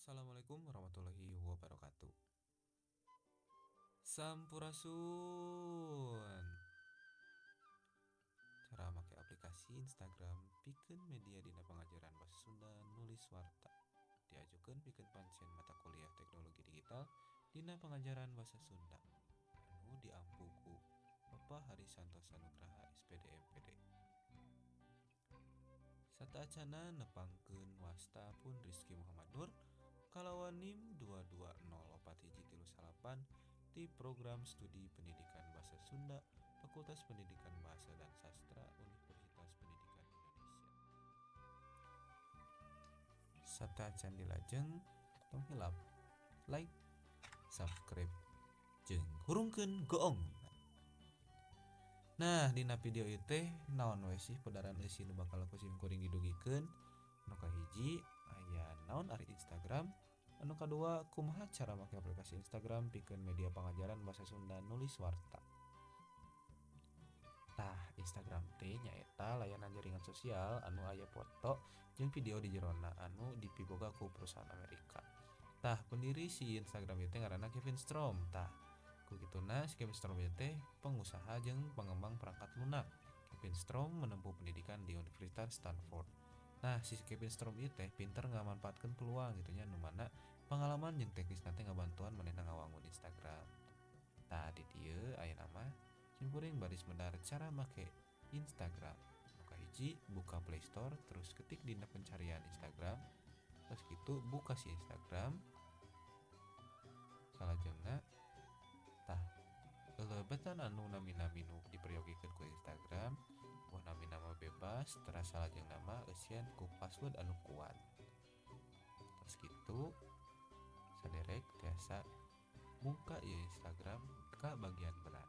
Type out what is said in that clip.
Assalamualaikum warahmatullahi wabarakatuh. Sampurasun. Cara make aplikasi Instagram pikeun media dina pangajaran basa Sunda nulis warta. Diajukeun pikeun pancen mata kuliah teknologi digital dina pangajaran basa Sunda. Anu diampu ku Bapak Hari Santosa Nugraha SPD MPD. Sataacana nepangkeun wasta pun Rizky Muhammad Nur kalawan NIM 2204139 di program studi pendidikan bahasa Sunda Fakultas Pendidikan Bahasa dan Sastra Universitas Pendidikan Indonesia. Sataacan dilajeng tong hilap like, subscribe, jeung hurungkeun goong. Nah, dina video ieu teh naon we sih pedaran eusi nu bakal kusim kuring didugikeun? Anu kahiji aya naon ari Instagram, anu kadua kumaha cara make aplikasi Instagram pikeun media pangajaran basa Sunda nulis warta. Tah, Instagram teh nyaeta layanan jaringan sosial anu aya foto jeung video di jerona anu dipiboga ku perusahaan Amerika. Tah, pendiri si Instagram ieu teh ngaranna Kevin Strom. Tah, ku kituna si Kevin Strom ieu teh pengusaha jeung pengembang perangkat lunak. Kevin Strom menempuh pendidikan di Universitas Stanford. Nah, si Kevin Strom ieu teh pinter ngamanfaatkeun peluang gitu nya nu mana pengalaman jeung teknisna teh ngabantuan manehna ngawangun Instagram. Tah, di dieu aya nama simkuring baris medar cara make Instagram. Nu kahiji buka Play Store terus ketik dina pencarian Instagram. Terus gitu buka si Instagram. Salajengna tah lebetan anu nami-nami nu diperyogekeun ku Instagram buah nami-nama bebas terus salajeng nama eusian ku password anu kuat. Terus gitu saderek tiasa buka ya Instagram ke bagian berat.